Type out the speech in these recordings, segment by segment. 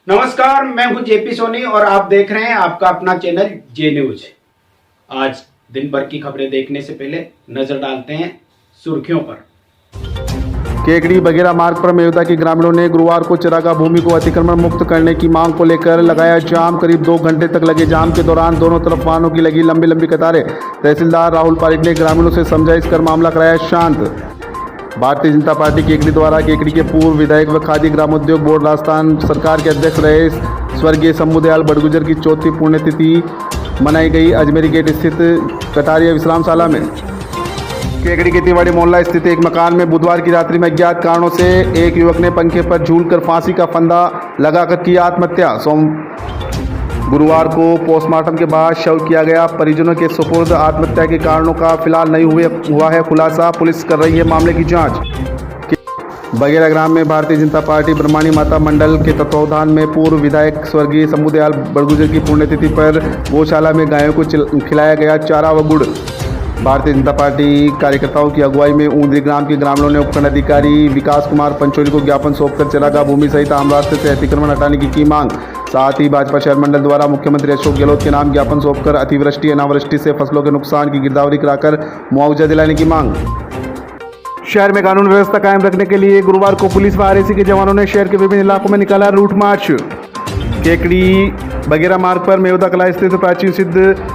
नमस्कार, मैं हूं जेपी सोनी और आप देख रहे हैं आपका अपना चैनल जे न्यूज। आज दिन भर की खबरें देखने से पहले नजर डालते हैं सुर्खियों पर। केकड़ी बघेरा मार्ग पर मेवदा के ग्रामीणों ने गुरुवार को चरागाह भूमि को अतिक्रमण मुक्त करने की मांग को लेकर लगाया जाम। करीब 2 घंटे तक लगे जाम के दौरान दोनों तरफ वाहनों की लगी लंबी लंबी कतारें। तहसीलदार राहुल पारिक ने ग्रामीणों से समझाइश कर मामला कराया शांत। भारतीय जनता पार्टी केकड़ी द्वारा केकड़ी के पूर्व विधायक व खादी ग्रामोद्योग बोर्ड राजस्थान सरकार के अध्यक्ष रहे स्वर्गीय शंभू दयाल बड़गुजर की 4वीं पुण्यतिथि मनाई गई। अजमेरी गेट स्थित कटारिया विश्रामशाला में केकड़ी के तिवाड़ी मोहल्ला स्थित एक मकान में बुधवार की रात्रि में अज्ञात कारणों से एक युवक ने पंखे पर झूलकर फांसी का फंदा लगाकर की आत्महत्या। गुरुवार को पोस्टमार्टम के बाद शव किया गया। परिजनों के सुपुर्द। आत्महत्या के कारणों का फिलहाल नहीं हुआ है खुलासा। पुलिस कर रही है मामले की जांच। बघेरा ग्राम में भारतीय जनता पार्टी ब्रह्माणी माता मंडल के तत्वावधान में पूर्व विधायक स्वर्गीय शंभू दयाल बड़गुजर की पुण्यतिथि पर गौशाला में गायों को खिलाया गया चारा व गुड़। भारतीय जनता पार्टी कार्यकर्ताओं की अगुवाई में ऊंदरी ग्राम के ग्रामीणों ने उपखंड अधिकारी विकास कुमार पंचोली को ज्ञापन सौंपकर चरागाह भूमि सहित आम रास्ते से अतिक्रमण हटाने की मांग। साथ ही भाजपा शहर मंडल द्वारा मुख्यमंत्री अशोक गहलोत के नाम ज्ञापन सौंपकर अतिवृष्टि अनावृष्टि से फसलों के नुकसान की गिरदावरी कराकर मुआवजा दिलाने की मांग। शहर में कानून व्यवस्था कायम रखने के लिए गुरुवार को पुलिस व आरएसी के जवानों ने शहर के विभिन्न इलाकों में निकाला रूट मार्च। केकड़ी बघेरा मार्ग पर मेवदा कला स्थित प्राचीन सिद्ध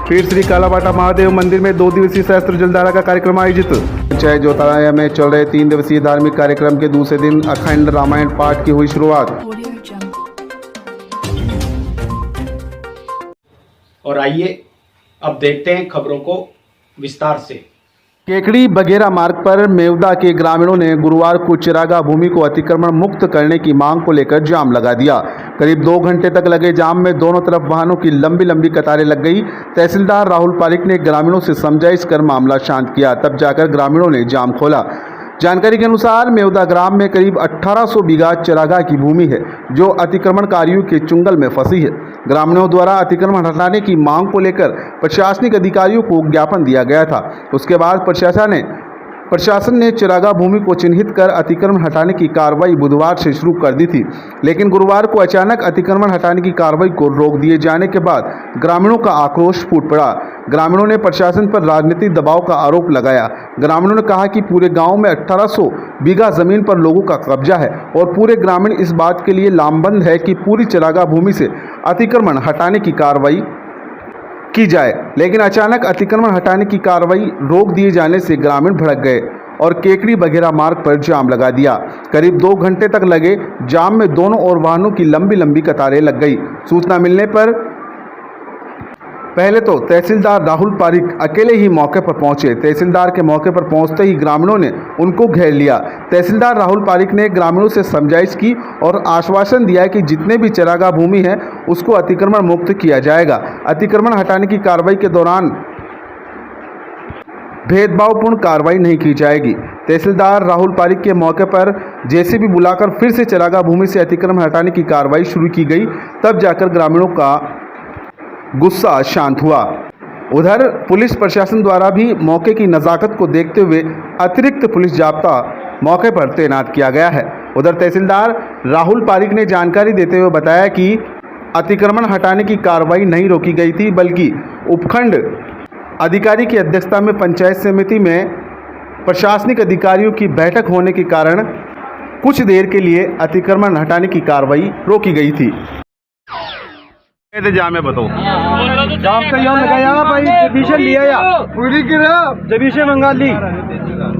पीठ श्री कालाबाटा महादेव मंदिर में 2 दिवसीय सहस्त्र जलधारा का कार्यक्रम आयोजित। पंचायत जोताया में चल रहे 3 दिवसीय धार्मिक कार्यक्रम के दूसरे दिन अखंड रामायण पाठ की हुई शुरुआत। और आइए अब देखते हैं खबरों को विस्तार से। केकड़ी बघेरा मार्ग पर मेवदा के ग्रामीणों ने गुरुवार को चरागाह भूमि को अतिक्रमण मुक्त करने की मांग को लेकर जाम लगा दिया। करीब 2 घंटे तक लगे जाम में दोनों तरफ वाहनों की लंबी लंबी कतारें लग गई। तहसीलदार राहुल पारिक ने ग्रामीणों से समझाइश कर मामला शांत किया, तब जाकर ग्रामीणों ने जाम खोला। जानकारी के अनुसार मेवदा ग्राम में करीब 1800 बीघा चरागाह की भूमि है जो अतिक्रमणकारियों के चुंगल में फंसी है। ग्रामीणों द्वारा अतिक्रमण हटाने की मांग को लेकर प्रशासनिक अधिकारियों को ज्ञापन दिया गया था। उसके बाद प्रशासन ने चरागाह भूमि को चिन्हित कर अतिक्रमण हटाने की कार्रवाई बुधवार से शुरू कर दी थी, लेकिन गुरुवार को अचानक अतिक्रमण हटाने की कार्रवाई को रोक दिए जाने के बाद ग्रामीणों का आक्रोश फूट पड़ा। ग्रामीणों ने प्रशासन पर राजनीतिक दबाव का आरोप लगाया। ग्रामीणों ने कहा कि पूरे गांव में 1800 बीघा जमीन पर लोगों का कब्जा है और पूरे ग्रामीण इस बात के लिए लामबंद है कि पूरी चरागाह भूमि से अतिक्रमण हटाने की कार्रवाई की जाए, लेकिन अचानक अतिक्रमण हटाने की कार्रवाई रोक दिए जाने से ग्रामीण भड़क गए और केकड़ी बघेरा मार्ग पर जाम लगा दिया। करीब 2 घंटे तक लगे जाम में दोनों ओर वाहनों की लंबी लंबी कतारें लग गई। सूचना मिलने पर पहले तो तहसीलदार राहुल पारिक अकेले ही मौके पर पहुंचे। तहसीलदार के मौके पर पहुंचते ही ग्रामीणों ने उनको घेर लिया। तहसीलदार राहुल पारिक ने ग्रामीणों से समझाइश की और आश्वासन दिया कि जितने भी चरागाह भूमि है उसको अतिक्रमण मुक्त किया जाएगा। अतिक्रमण हटाने की कार्रवाई के दौरान भेदभावपूर्ण कार्रवाई नहीं की जाएगी। तहसीलदार राहुल पारिक के मौके पर जेसीबी बुलाकर फिर से चरागाह भूमि से अतिक्रमण हटाने की कार्रवाई शुरू की गई, तब जाकर ग्रामीणों का गुस्सा शांत हुआ। उधर पुलिस प्रशासन द्वारा भी मौके की नज़ाकत को देखते हुए अतिरिक्त पुलिस जाब्ता मौके पर तैनात किया गया है। उधर तहसीलदार राहुल पारिक ने जानकारी देते हुए बताया कि अतिक्रमण हटाने की कार्रवाई नहीं रोकी गई थी, बल्कि उपखंड अधिकारी की अध्यक्षता में पंचायत समिति में प्रशासनिक अधिकारियों की बैठक होने के कारण कुछ देर के लिए अतिक्रमण हटाने की कार्रवाई रोकी गई थी। जाम है बताओ। जाम तो यहाँ लगाया भाई, जबीशे लिया या पूरी गिरा जबीशे मंगा ली।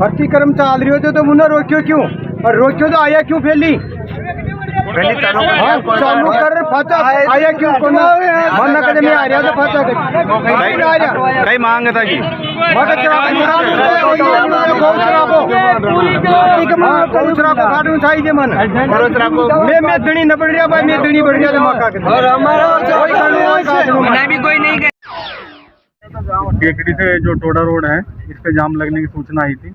भर्ती कर्म चाल रही होते तो मुन्ना रोक्यो क्यों, और रोक्यो तो आया क्यों फैली चालू कर फाचा आया क्यों कोना मन करे में आ रहा तो फाचा कर कई मांग था जी मैं दणी न बढ़ रहा भाई, मैं दणी बढ़ रहा मौका और हमारा भी कोई नहीं। केकड़ी से जो टोडा रोड है इस पे जाम लगने की सूचना आई थी।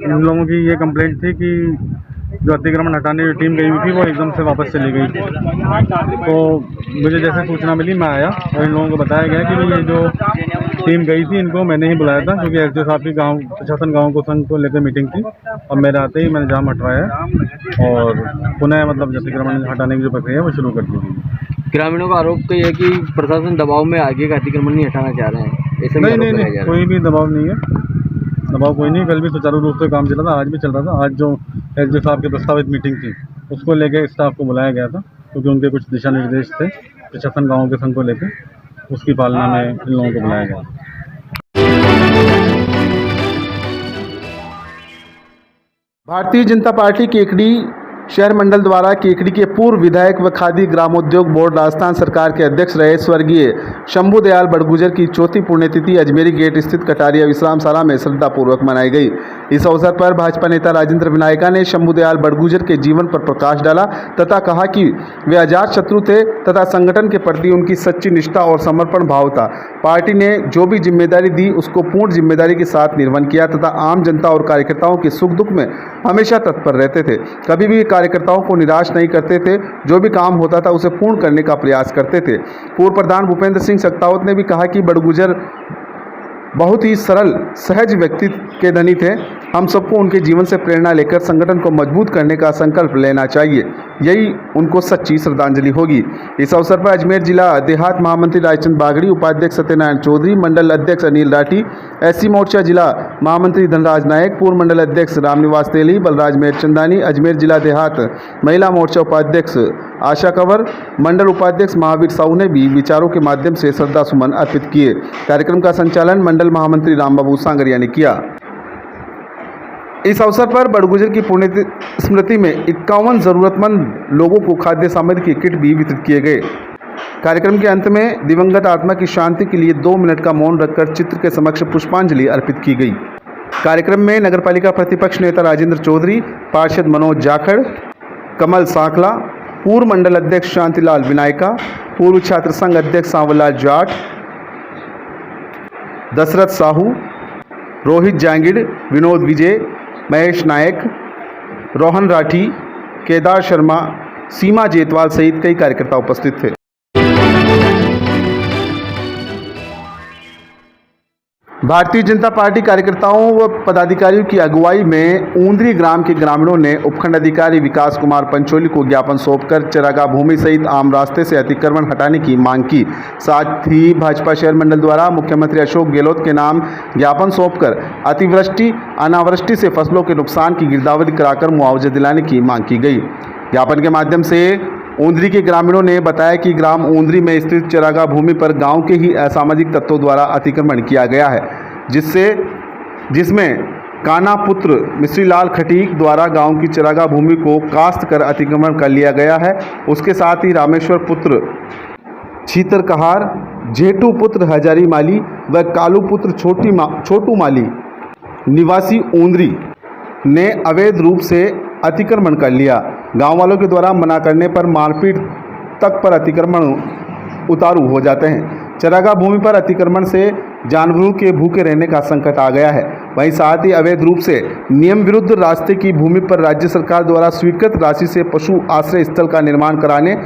इन लोगों की ये कंप्लेंट थी कि जो अतिक्रमण हटाने की टीम गई हुई थी वो एकदम से वापस चली गई। तो मुझे जैसे सूचना मिली मैं आया और इन लोगों को बताया गया कि ये जो टीम गई थी इनको मैंने ही बुलाया था, क्योंकि एसडीओ साहब की गांव प्रशासन गाँव को संघ को लेकर मीटिंग थी। अब मेरे आते ही मैंने जाम हटवाया और पुनः मतलब अतिक्रमण हटाने की जो प्रक्रिया है वो शुरू कर दी गई। ग्रामीणों का आरोप तो ये है कि प्रशासन दबाव में आगे का अतिक्रमण नहीं हटाना चाह रहे हैं, ऐसे में नहीं, कोई भी दबाव नहीं है, दबाव कोई नहीं। कल भी सुचारू रूप से काम चल रहा था, आज भी चल रहा था। आज जो एसडीओ साहब की प्रस्तावित मीटिंग थी उसको लेकर स्टाफ को बुलाया गया था, क्योंकि उनके कुछ दिशा निर्देश थे प्रशासन गाँव के संघ को लेकर, उसकी पालना में इन लोगों को बुलाया गया। भारतीय जनता पार्टी केकड़ी शहर मंडल द्वारा केकड़ी के पूर्व विधायक व खादी ग्रामोद्योग बोर्ड राजस्थान सरकार के अध्यक्ष रहे स्वर्गीय शंभू दयाल बड़गुजर की चौथी पुण्यतिथि अजमेरी गेट स्थित कटारिया विश्रामशाला में श्रद्धापूर्वक मनाई गई। इस अवसर पर भाजपा नेता राजेंद्र विनायका ने शंभू दयाल बड़गुजर के जीवन पर प्रकाश डाला तथा कहा कि वे अजात शत्रु थे तथा संगठन के प्रति उनकी सच्ची निष्ठा और समर्पण भाव था। पार्टी ने जो भी जिम्मेदारी दी उसको पूर्ण जिम्मेदारी के साथ निर्वहन किया तथा आम जनता और कार्यकर्ताओं के सुख दुख में हमेशा तत्पर रहते थे। कभी भी कार्यकर्ताओं को निराश नहीं करते थे, जो भी काम होता था उसे पूर्ण करने का प्रयास करते थे। पूर्व प्रधान भूपेंद्र सिंह सक्तावत ने भी कहा कि बड़गुजर बहुत ही सरल सहज व्यक्तित्व के धनी थे। हम सबको उनके जीवन से प्रेरणा लेकर संगठन को मजबूत करने का संकल्प लेना चाहिए, यही उनको सच्ची श्रद्धांजलि होगी। इस अवसर पर अजमेर जिला देहात महामंत्री रायचंद बागड़ी, उपाध्यक्ष सत्यनारायण चौधरी, मंडल अध्यक्ष अनिल राठी, एससी मोर्चा जिला महामंत्री धनराज नायक, पूर्व मंडल अध्यक्ष रामनिवास तेली, बलराज मेरचंदानी, अजमेर जिला देहात महिला मोर्चा उपाध्यक्ष आशा कंवर, मंडल उपाध्यक्ष महावीर साहू ने भी विचारों के माध्यम से श्रद्धा सुमन अर्पित किए। कार्यक्रम का संचालन मंडल महामंत्री रामबाबू सांगरिया ने किया। इस अवसर पर बड़गुजर की पुण्य स्मृति में 51 जरूरतमंद लोगों को खाद्य सामग्री के किट भी वितरित किए गए। कार्यक्रम के अंत में दिवंगत आत्मा की शांति के लिए 2 मिनट का मौन रखकर चित्र के समक्ष पुष्पांजलि अर्पित की गई। कार्यक्रम में नगरपालिका प्रतिपक्ष नेता राजेंद्र चौधरी, पार्षद मनोज जाखड़, कमल सांकला, पूर्व मंडल अध्यक्ष शांतिलाल विनायका, पूर्व छात्र संघ अध्यक्ष सांवरलाल जाट, दशरथ साहू, रोहित जांगिड़, विनोद विजय, महेश नायक, रोहन राठी, केदार शर्मा, सीमा जेतवाल सहित कई कार्यकर्ता उपस्थित थे। भारतीय जनता पार्टी कार्यकर्ताओं व पदाधिकारियों की अगुवाई में ऊंदरी ग्राम के ग्रामीणों ने उपखंड अधिकारी विकास कुमार पंचोली को ज्ञापन सौंपकर चरागाह भूमि सहित आम रास्ते से अतिक्रमण हटाने की मांग की। साथ ही भाजपा शहर मंडल द्वारा मुख्यमंत्री अशोक गहलोत के नाम ज्ञापन सौंपकर अतिवृष्टि अनावृष्टि से फसलों के नुकसान की गिरदावरी कराकर मुआवजा दिलाने की मांग की गई। ज्ञापन के माध्यम से ऊंदरी के ग्रामीणों ने बताया कि ग्राम ऊंदरी में स्थित चरागाह भूमि पर गांव के ही असामाजिक तत्वों द्वारा अतिक्रमण किया गया है, जिसमें काना पुत्र मिश्रीलाल खटीक द्वारा गांव की चरागाह भूमि को कास्त कर अतिक्रमण कर लिया गया है। उसके साथ ही रामेश्वर पुत्र छीतर कहार, जेठू पुत्र हजारी माली व कालू पुत्र छोटू माली निवासी ऊंदरी ने अवैध रूप से अतिक्रमण कर लिया। गांव वालों के द्वारा मना करने पर मारपीट तक पर अतिक्रमण उतारू हो जाते हैं। चरागाह भूमि पर अतिक्रमण से जानवरों के भूखे रहने का संकट आ गया है। वहीं साथ ही अवैध रूप से नियम विरुद्ध रास्ते की भूमि पर राज्य सरकार द्वारा स्वीकृत राशि से पशु आश्रय स्थल का निर्माण कराने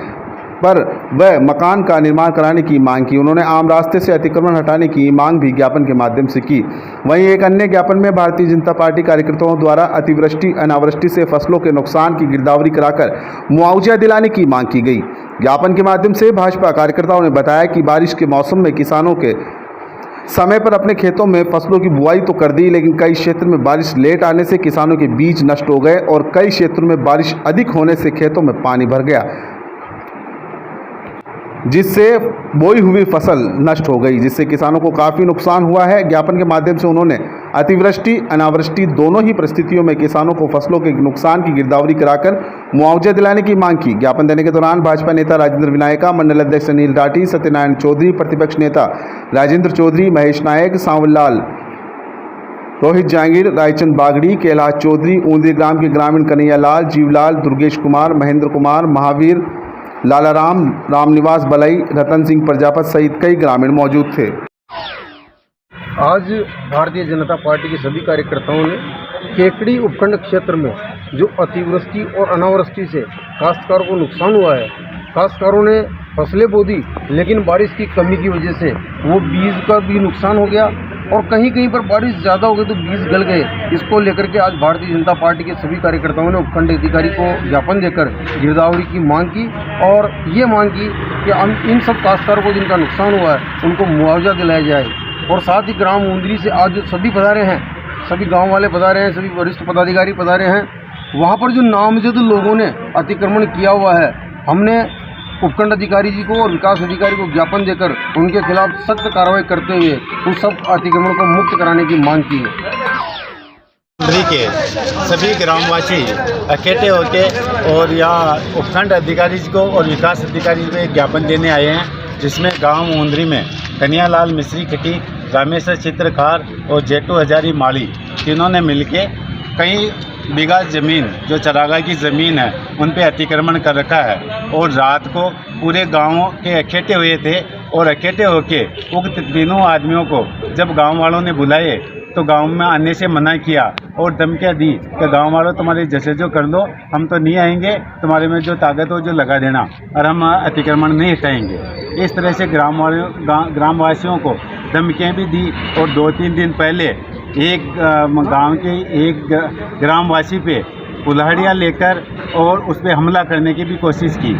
पर वह मकान का निर्माण कराने की मांग की। उन्होंने आम रास्ते से अतिक्रमण हटाने की मांग भी ज्ञापन के माध्यम से की। वहीं एक अन्य ज्ञापन में भारतीय जनता पार्टी कार्यकर्ताओं द्वारा अतिवृष्टि अनावृष्टि से फसलों के नुकसान की गिरदावरी कराकर मुआवजा दिलाने की मांग की गई। ज्ञापन के माध्यम से भाजपा कार्यकर्ताओं ने बताया कि बारिश के मौसम में किसानों के समय पर अपने खेतों में फसलों की बुआई तो कर दी, लेकिन कई क्षेत्र में बारिश लेट आने से किसानों के बीज नष्ट हो गए और कई क्षेत्रों में बारिश अधिक होने से खेतों में पानी भर गया, जिससे बोई हुई फसल नष्ट हो गई, जिससे किसानों को काफ़ी नुकसान हुआ है। ज्ञापन के माध्यम से उन्होंने अतिवृष्टि अनावृष्टि दोनों ही परिस्थितियों में किसानों को फसलों के नुकसान की गिरदावरी कराकर मुआवजा दिलाने की मांग की। ज्ञापन देने के दौरान भाजपा नेता राजेंद्र विनायका, मंडल अध्यक्ष अनिल राठी, सत्यनारायण चौधरी, प्रतिपक्ष नेता राजेंद्र चौधरी, महेश नायक, सांवरलाल, रोहित जांगीर, रायचंद बागड़ी, कैलाश चौधरी, ऊंदरी ग्राम के ग्रामीण कन्हैया लाल, जीवलाल, दुर्गेश कुमार, महेंद्र कुमार, महावीर, लालाराम, रामनिवास बलई, रतन सिंह प्रजापत सहित कई ग्रामीण मौजूद थे। आज भारतीय जनता पार्टी के सभी कार्यकर्ताओं ने केकड़ी उपखंड क्षेत्र में जो अतिवृष्टि और अनावृष्टि से काश्तकारों को नुकसान हुआ है, काश्तकारों ने फसलें बो दी, लेकिन बारिश की कमी की वजह से वो बीज का भी नुकसान हो गया और कहीं कहीं पर बारिश ज़्यादा हो गई तो बीज गल गए। इसको लेकर के आज भारतीय जनता पार्टी के सभी कार्यकर्ताओं ने उपखंड अधिकारी को ज्ञापन देकर गिरदावरी की मांग की और ये मांग की कि हम इन सब काश्तकारों को जिनका नुकसान हुआ है उनको मुआवजा दिलाया जाए। और साथ ही ग्राम मुंदरी से आज जो सभी पधारे हैं, सभी गांव वाले पधारे हैं, सभी वरिष्ठ पदाधिकारी पधारे हैं, वहाँ पर जो नामजद लोगों ने अतिक्रमण किया हुआ है, हमने उपखंड अधिकारी जी को और विकास अधिकारी को ज्ञापन देकर उनके खिलाफ सख्त कार्रवाई करते हुए उस सब अतिक्रमण को मुक्त कराने की मांग की है। मुंदरी के सभी ग्रामवासी इकट्ठे होकर और यहाँ उपखंड अधिकारी जी को और विकास अधिकारी जी को एक ज्ञापन देने आए हैं, जिसमें गांव मुंदरी में कन्हैयालाल मिश्री खटी, रामेश्वर चित्रकार और जेटू हजारी माली तीनों ने मिलके कई बीघा ज़मीन जो चरागाह की ज़मीन है उन पे अतिक्रमण कर रखा है और रात को पूरे गाँव के इकट्ठे हुए थे और इकट्ठे होके उक्त तीनों आदमियों को जब गांव वालों ने बुलाए तो गांव में आने से मना किया और धमकियाँ दी कि गांव वालों तुम्हारे जैसे जो कर लो, हम तो नहीं आएंगे, तुम्हारे में जो ताकत हो जो लगा देना और हम अतिक्रमण नहीं हटाएंगे। इस तरह से ग्रामवासियों को धमकियाँ भी दी और 2-3 दिन पहले एक गांव के एक ग्रामवासी पे कुल्हाड़ियाँ लेकर और उस पर हमला करने की भी कोशिश की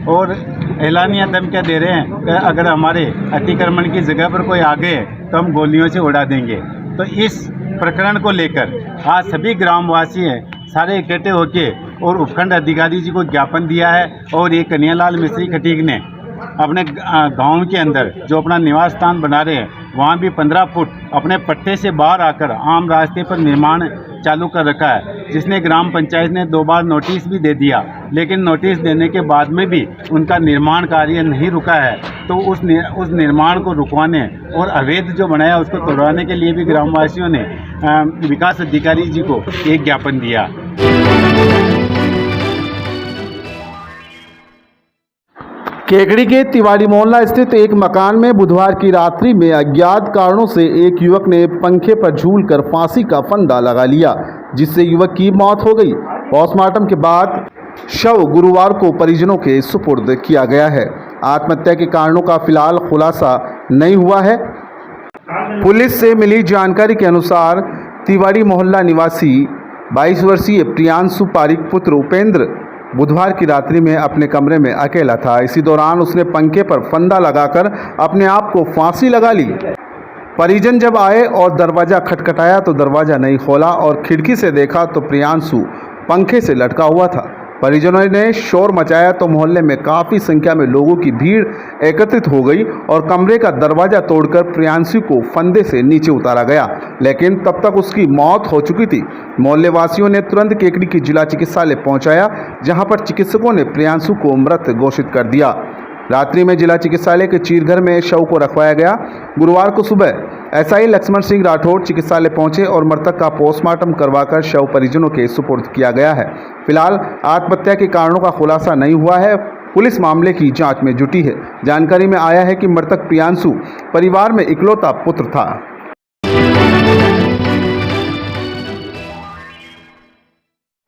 और एलानिया धमकियाँ दे रहे हैं कि अगर हमारे अतिक्रमण की जगह पर कोई आ गए तो हम गोलियों से उड़ा देंगे। तो इस प्रकरण को लेकर आज सभी ग्रामवासी हैं सारे इकट्ठे होके और उपखंड अधिकारी जी को ज्ञापन दिया है और ये कन्हैयालाल मिश्री खटीक ने अपने गांव के अंदर जो अपना निवास स्थान बना रहे हैं वहाँ भी 15 फुट अपने पट्टे से बाहर आकर आम रास्ते पर निर्माण चालू कर रखा है, जिसने ग्राम पंचायत ने 2 बार नोटिस भी दे दिया, लेकिन नोटिस देने के बाद में भी उनका निर्माण कार्य नहीं रुका है। तो उस निर्माण को रुकवाने और अवैध जो बनाया उसको तोड़वाने के लिए भी ग्रामवासियों ने विकास अधिकारी जी को एक ज्ञापन दिया। केकड़ी के तिवारी मोहल्ला स्थित एक मकान में बुधवार की रात्रि में अज्ञात कारणों से एक युवक ने पंखे पर झूलकर फांसी का फंदा लगा लिया, जिससे युवक की मौत हो गई। पोस्टमार्टम के बाद शव गुरुवार को परिजनों के सुपुर्द किया गया है। आत्महत्या के कारणों का फिलहाल खुलासा नहीं हुआ है। पुलिस से मिली जानकारी के अनुसार तिवारी मोहल्ला निवासी 22 वर्षीय प्रियांशु पारिक पुत्र उपेंद्र बुधवार की रात्रि में अपने कमरे में अकेला था। इसी दौरान उसने पंखे पर फंदा लगाकर अपने आप को फांसी लगा ली। परिजन जब आए और दरवाज़ा खटखटाया तो दरवाज़ा नहीं खोला और खिड़की से देखा तो प्रियांशु पंखे से लटका हुआ था। परिजनों ने शोर मचाया तो मोहल्ले में काफ़ी संख्या में लोगों की भीड़ एकत्रित हो गई और कमरे का दरवाज़ा तोड़कर प्रियांशु को फंदे से नीचे उतारा गया, लेकिन तब तक उसकी मौत हो चुकी थी। मोहल्ले वासियों ने तुरंत केकड़ी की जिला चिकित्सालय पहुंचाया, जहां पर चिकित्सकों ने प्रियांशु को मृत घोषित कर दिया। रात्रि में जिला चिकित्सालय के चीरघर में शव को रखवाया गया। गुरुवार को सुबह एसआई लक्ष्मण सिंह राठौड़ चिकित्सालय पहुंचे और मृतक का पोस्टमार्टम करवाकर शव परिजनों के सुपुर्द किया गया है। फिलहाल आत्महत्या के कारणों का खुलासा नहीं हुआ है। पुलिस मामले की जांच में जुटी है। जानकारी में आया है कि मृतक प्रियांशु परिवार में इकलौता पुत्र था।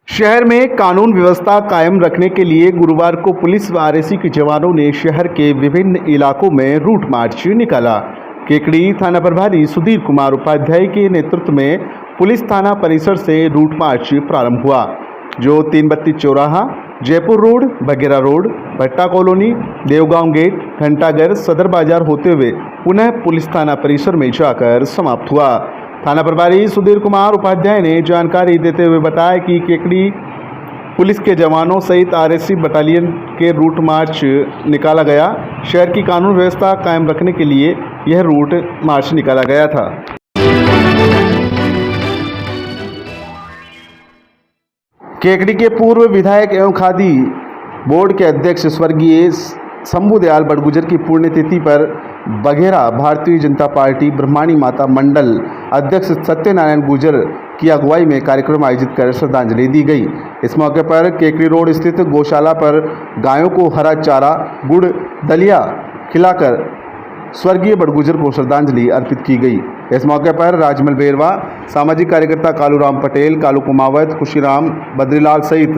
शहर में कानून व्यवस्था कायम रखने के लिए गुरुवार को पुलिस व आरएसी के जवानों ने शहर के विभिन्न इलाकों में रूट मार्च निकाला। केकड़ी थाना प्रभारी सुधीर कुमार उपाध्याय के नेतृत्व में पुलिस थाना परिसर से रूट मार्च प्रारंभ हुआ, जो 3 बत्ती चौराहा, जयपुर रोड, बघेरा रोड, भट्टा कॉलोनी, देवगांव गेट, घंटाघर, सदर बाजार होते हुए पुनः पुलिस थाना परिसर में जाकर समाप्त हुआ। थाना प्रभारी सुधीर कुमार उपाध्याय ने जानकारी देते हुए बताया कि केकड़ी पुलिस के जवानों सहित आरएसी बटालियन के रूट मार्च निकाला गया। शहर की कानून व्यवस्था कायम रखने के लिए यह रूट मार्च निकाला गया था। केकड़ी के पूर्व विधायक एवं खादी बोर्ड के अध्यक्ष स्वर्गीय शंभू दयाल बड़गुजर की पुण्यतिथि पर बघेरा भारतीय जनता पार्टी ब्रह्माणी माता मंडल अध्यक्ष सत्यनारायण गुर्जर की अगुवाई में कार्यक्रम आयोजित कर श्रद्धांजलि दी गई। इस मौके पर केकड़ी रोड स्थित गौशाला पर गायों को हरा चारा, गुड़, दलिया खिलाकर स्वर्गीय बड़गुजर को श्रद्धांजलि अर्पित की गई। इस मौके पर राजमल बेरवा, सामाजिक कार्यकर्ता कालूराम पटेल, कालू कुमावत, खुशीराम, बद्रीलाल सहित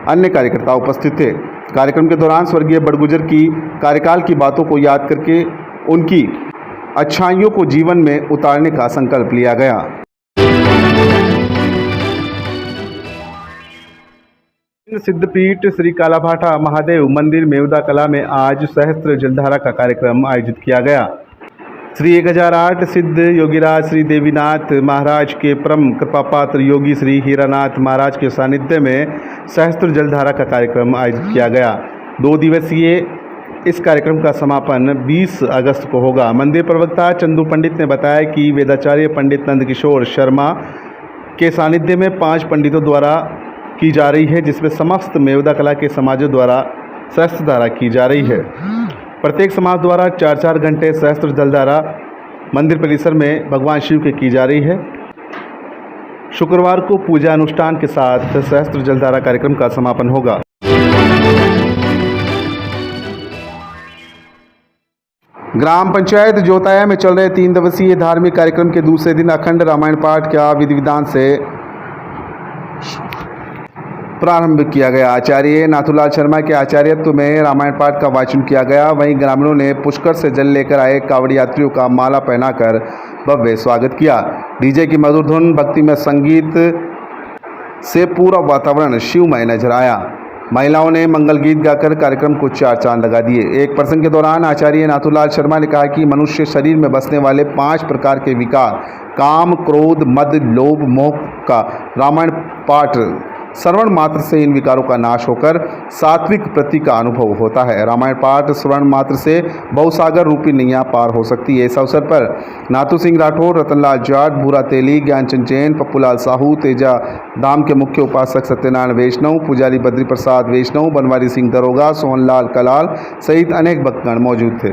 अन्य कार्यकर्ता उपस्थित थे। कार्यक्रम के दौरान स्वर्गीय बड़गुजर की कार्यकाल की बातों को याद करके उनकी अच्छाइयों को जीवन में उतारने का संकल्प लिया गया। सिद्धपीठ श्री कालाभाटा महादेव मंदिर मेवदा कला में आज सहस्त्र जलधारा का कार्यक्रम आयोजित किया गया। श्री 1008 सिद्ध योगीराज श्री देवीनाथ महाराज के परम कृपापात्र योगी श्री हीरानाथ महाराज के सानिध्य में सहस्त्र जलधारा का कार्यक्रम आयोजित किया गया। 2 दिवसीय इस कार्यक्रम का समापन 20 अगस्त को होगा। मंदिर प्रवक्ता चंदू पंडित ने बताया कि वेदाचार्य पंडित नंदकिशोर शर्मा के सानिध्य में 5 पंडितों द्वारा की जा रही है, जिसमें समस्त मेवदा कला के समाजों द्वारा सहस्त्र धारा की जा रही है। प्रत्येक समाज द्वारा 4-4 घंटे सहस्त्र जलधारा मंदिर परिसर में भगवान शिव के की जा रही है। शुक्रवार को पूजा अनुष्ठान के साथ सहस्त्र जलधारा कार्यक्रम का समापन होगा। ग्राम पंचायत जोताया में चल रहे 3 दिवसीय धार्मिक कार्यक्रम के दूसरे दिन अखंड रामायण पाठ का विधि विधान से प्रारंभ किया गया। आचार्य नाथूलाल शर्मा के आचार्यत्व में रामायण पाठ का वाचन किया गया। वहीं ग्रामीणों ने पुष्कर से जल लेकर आए कावड़ी यात्रियों का माला पहनाकर भव्य स्वागत किया। डीजे की मधुर धुन, भक्तिमय संगीत से पूरा वातावरण शिवमय नजर आया। महिलाओं ने मंगल गीत गाकर कार्यक्रम को 4 चांद लगा दिए। एक प्रसंग के दौरान आचार्य नाथूलाल शर्मा ने कहा कि मनुष्य शरीर में बसने वाले 5 प्रकार के विकार काम, क्रोध, मद, लोभ, मोह का रामायण पाठ श्रवण मात्र से इन विकारों का नाश होकर सात्विक प्रति का अनुभव होता है। रामायण पाठ श्रवण मात्र से बहुसागर रूपी नैया पार हो सकती है। इस अवसर पर नाथू सिंह राठौर, रतनलाल जाट, भूरा तेली, ज्ञानचंद जैन, पप्पूलाल साहू, तेजा धाम के मुख्य उपासक सत्यनारायण वैष्णव, पुजारी बद्री प्रसाद वैष्णव, बनवारी सिंह दरोगा, सोहनलाल कलाल सहित अनेक भक्तगण मौजूद थे।